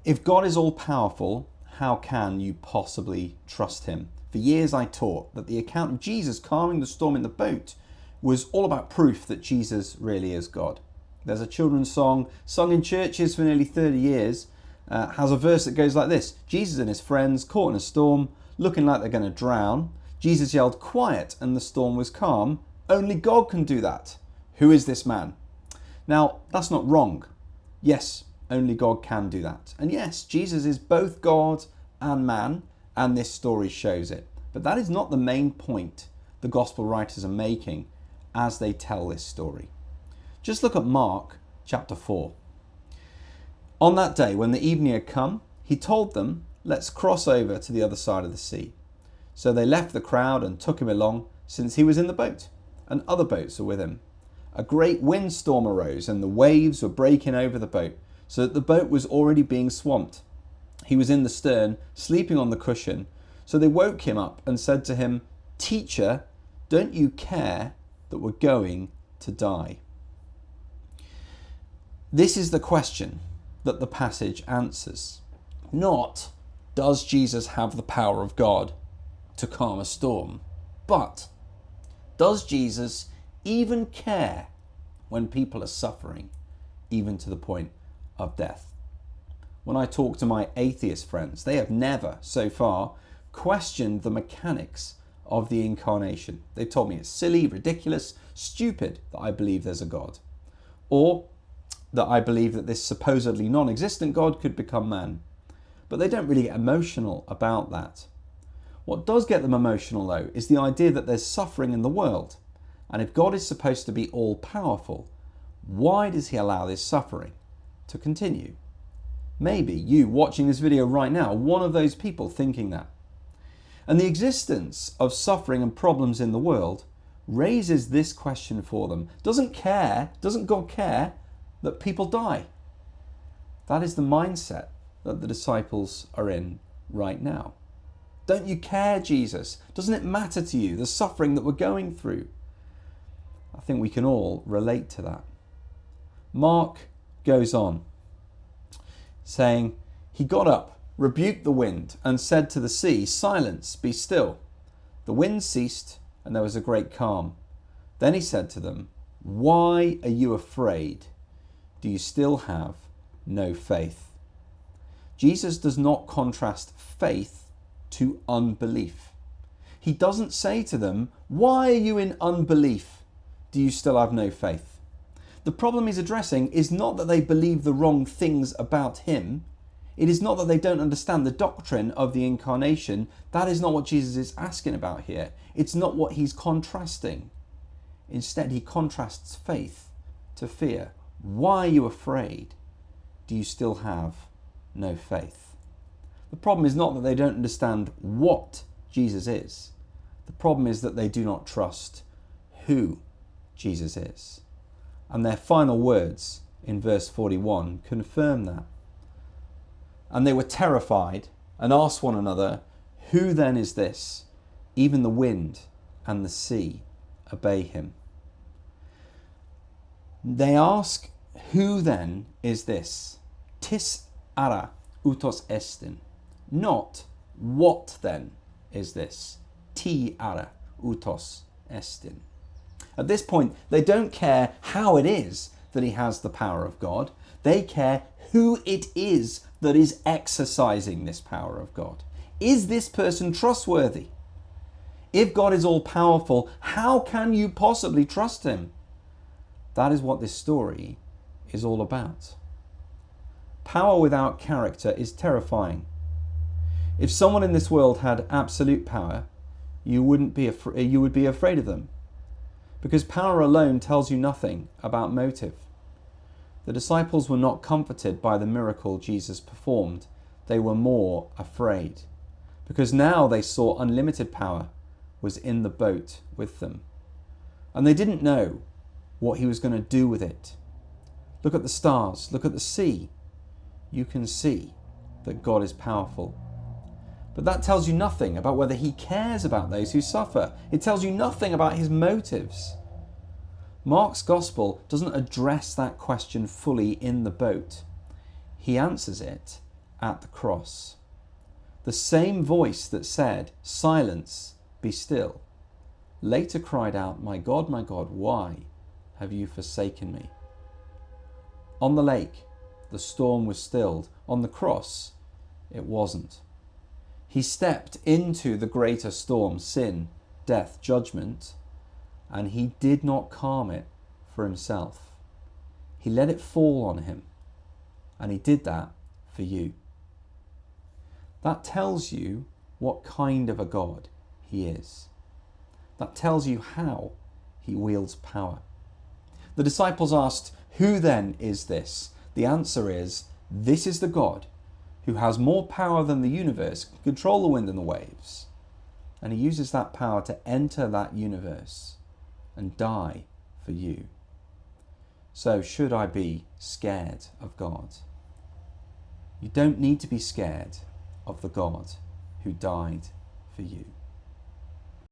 If God is all powerful, how can you possibly trust him? For years I taught that the account of Jesus calming the storm in the boat was all about proof that Jesus really is God. There's a children's song sung in churches for nearly 30 years, has a verse that goes like this: Jesus and his friends caught in a storm, looking like they're going to drown. Jesus yelled quiet and the storm was calm. Only God can do that. Who is this man? Now, that's not wrong. Yes, only God can do that. And yes, Jesus is both God and man, and this story shows it. But that is not the main point the gospel writers are making as they tell this story. Just look at Mark chapter 4. On that day, when the evening had come, he told them, "Let's cross over to the other side of the sea." So they left the crowd and took him along, since he was in the boat, and other boats were with him. A great windstorm arose, and the waves were breaking over the boat, so that the boat was already being swamped. He was in the stern, sleeping on the cushion. So they woke him up and said to him, "Teacher, don't you care that we're going to die?" This is the question that the passage answers. Not, does Jesus have the power of God to calm a storm? But, does Jesus even care when people are suffering, even to the point of death? When I talk to my atheist friends, they have never, so far, questioned the mechanics of the incarnation. They've told me it's silly, ridiculous, stupid that I believe there's a God. Or that I believe that this supposedly non-existent God could become man. But they don't really get emotional about that. What does get them emotional, though, is the idea that there's suffering in the world. And if God is supposed to be all-powerful, why does he allow this suffering to continue? Maybe you watching this video right now are one of those people thinking that. And the existence of suffering and problems in the world raises this question for them. Doesn't God care that people die? That is the mindset that the disciples are in right now. Don't you care, Jesus? Doesn't it matter to you, the suffering that we're going through? I think we can all relate to that. Mark goes on, saying, "He got up, rebuked the wind, and said to the sea, 'Silence, be still.' The wind ceased, and there was a great calm. Then he said to them, 'Why are you afraid? Do you still have no faith?'" Jesus does not contrast faith to unbelief. He doesn't say to them, "Why are you in unbelief? Do you still have no faith?" The problem he's addressing is not that they believe the wrong things about him. It is not that they don't understand the doctrine of the incarnation. That is not what Jesus is asking about here. It's not what he's contrasting. Instead, he contrasts faith to fear. Why are you afraid? Do you still have no faith? The problem is not that they don't understand what Jesus is. The problem is that they do not trust who Jesus is. And their final words in verse 41 confirm that. "And they were terrified and asked one another, 'Who then is this? Even the wind and the sea obey him.'" They ask, "Who then is this? Tis ara utos estin." Not, "What then is this? Ti ara utos estin." At this point, they don't care how it is that he has the power of God. They care who it is that is exercising this power of God. Is this person trustworthy? If God is all powerful, how can you possibly trust him? That is what this story is all about. Power without character is terrifying. If someone in this world had absolute power, you would be afraid of them, because power alone tells you nothing about motive. The disciples were not comforted by the miracle Jesus performed. They were more afraid, because now they saw unlimited power was in the boat with them. And they didn't know what he was going to do with it. Look at the stars, look at the sea. You can see that God is powerful. But that tells you nothing about whether he cares about those who suffer. It tells you nothing about his motives. Mark's gospel doesn't address that question fully in the boat. He answers it at the cross. The same voice that said, "Silence, be still," later cried out, my God, why have you forsaken me?" On the lake, the storm was stilled. On the cross, it wasn't. He stepped into the greater storm, sin, death, judgment, and he did not calm it for himself. He let it fall on him, and he did that for you. That tells you what kind of a God he is. That tells you how he wields power. The disciples asked, "Who then is this?" The answer is, this is the God who has more power than the universe, can control the wind and the waves. And he uses that power to enter that universe and die for you. So should I be scared of God? You don't need to be scared of the God who died for you.